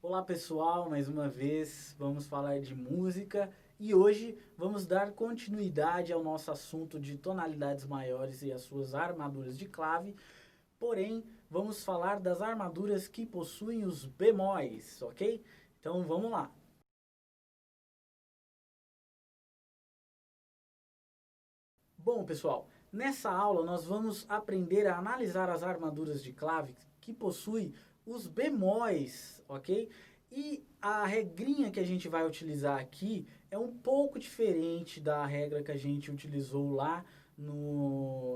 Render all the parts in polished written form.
Olá pessoal, mais uma vez vamos falar de música e hoje vamos dar continuidade ao nosso assunto de tonalidades maiores e as suas armaduras de clave, porém vamos falar das armaduras que possuem os bemóis, ok? Então vamos lá. Bom pessoal, nessa aula nós vamos aprender a analisar as armaduras de clave que possuem os bemóis, ok? E a regrinha que a gente vai utilizar aqui é um pouco diferente da regra que a gente utilizou lá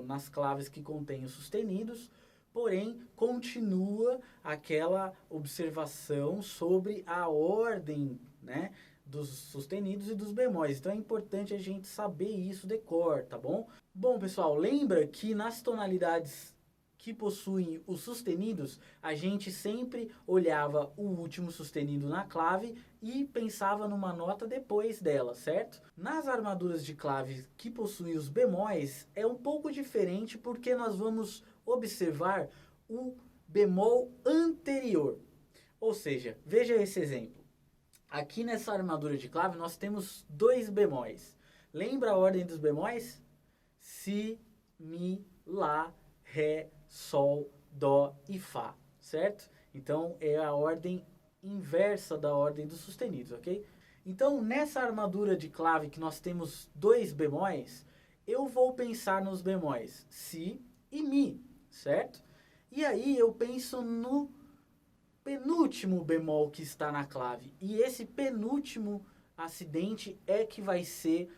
nas claves que contêm os sustenidos, porém continua aquela observação sobre a ordem, né, dos sustenidos e dos bemóis. Então é importante a gente saber isso de cor, tá bom? Bom, pessoal, lembra que nas tonalidades que possuem os sustenidos, a gente sempre olhava o último sustenido na clave e pensava numa nota depois dela, certo? Nas armaduras de clave que possuem os bemóis, é um pouco diferente porque nós vamos observar o bemol anterior. Ou seja, veja esse exemplo. Aqui nessa armadura de clave nós temos dois bemóis. Lembra a ordem dos bemóis? Si, Mi, Lá, Ré, Sol, Dó e Fá, certo? Então é a ordem inversa da ordem dos sustenidos, ok? Então nessa armadura de clave que nós temos dois bemóis, eu vou pensar nos bemóis Si e Mi, certo? E aí eu penso no penúltimo bemol que está na clave. E esse penúltimo acidente é que vai ser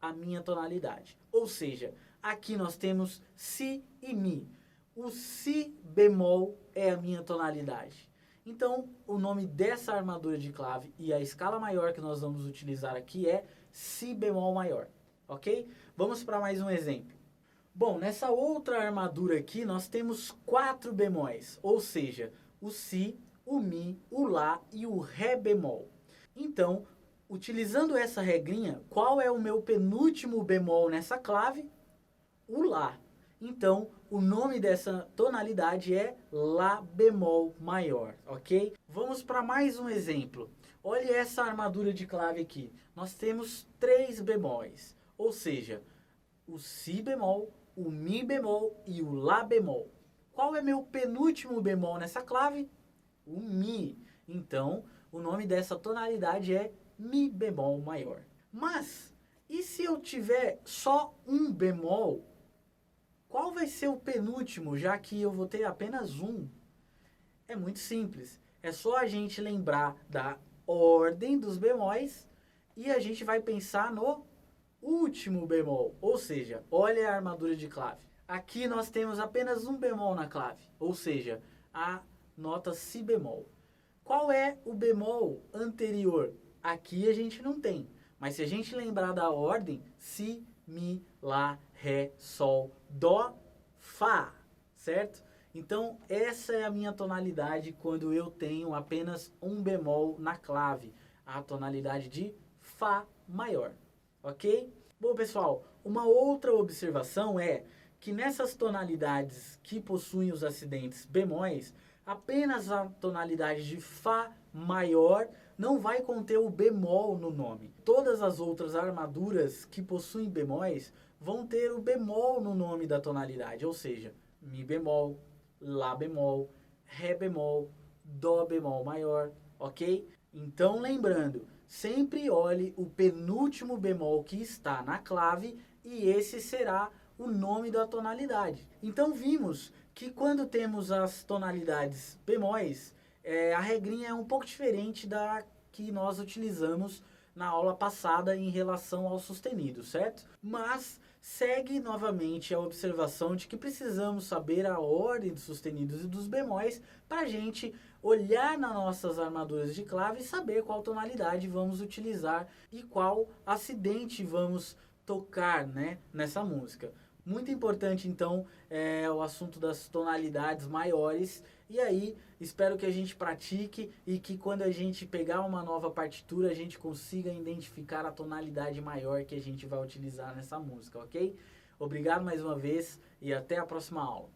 a minha tonalidade. Ou seja, aqui nós temos Si e Mi. O Si bemol é a minha tonalidade. Então, o nome dessa armadura de clave e a escala maior que nós vamos utilizar aqui é Si bemol maior. Ok? Vamos para mais um exemplo. Bom, nessa outra armadura aqui nós temos quatro bemóis, ou seja, o Si, o Mi, o Lá e o Ré bemol. Então, utilizando essa regrinha, qual é o meu penúltimo bemol nessa clave? O Lá. Então, o nome dessa tonalidade é Lá bemol maior, ok? Vamos para mais um exemplo. Olha essa armadura de clave aqui. Nós temos três bemóis, ou seja, o Si bemol, o Mi bemol e o Lá bemol. Qual é meu penúltimo bemol nessa clave? O Mi. Então, o nome dessa tonalidade é Mi bemol maior. Mas, e se eu tiver só um bemol? Qual vai ser o penúltimo, já que eu vou ter apenas um? É muito simples. É só a gente lembrar da ordem dos bemóis e a gente vai pensar no último bemol. Ou seja, olha a armadura de clave. Aqui nós temos apenas um bemol na clave, ou seja, a nota Si bemol. Qual é o bemol anterior? Aqui a gente não tem. Mas se a gente lembrar da ordem, Si, Mi, Lá, Ré, Sol, Dó, Fá, certo? Então essa é a minha tonalidade quando eu tenho apenas um bemol na clave, a tonalidade de Fá maior, ok? Bom pessoal, uma outra observação é que nessas tonalidades que possuem os acidentes bemóis, apenas a tonalidade de Fá maior não vai conter o bemol no nome. Todas as outras armaduras que possuem bemóis vão ter o bemol no nome da tonalidade, ou seja, Mi bemol, Lá bemol, Ré bemol, Dó bemol maior, ok? Então lembrando, sempre olhe o penúltimo bemol que está na clave e esse será o nome da tonalidade. Então vimos que quando temos as tonalidades bemóis, a regrinha é um pouco diferente da que nós utilizamos na aula passada em relação ao sustenido, certo? Mas segue novamente a observação de que precisamos saber a ordem dos sustenidos e dos bemóis para a gente olhar nas nossas armaduras de clave e saber qual tonalidade vamos utilizar e qual acidente vamos tocar, né, nessa música. Muito importante, então, o assunto das tonalidades maiores. E aí, espero que a gente pratique e que quando a gente pegar uma nova partitura, a gente consiga identificar a tonalidade maior que a gente vai utilizar nessa música, ok? Obrigado mais uma vez e até a próxima aula.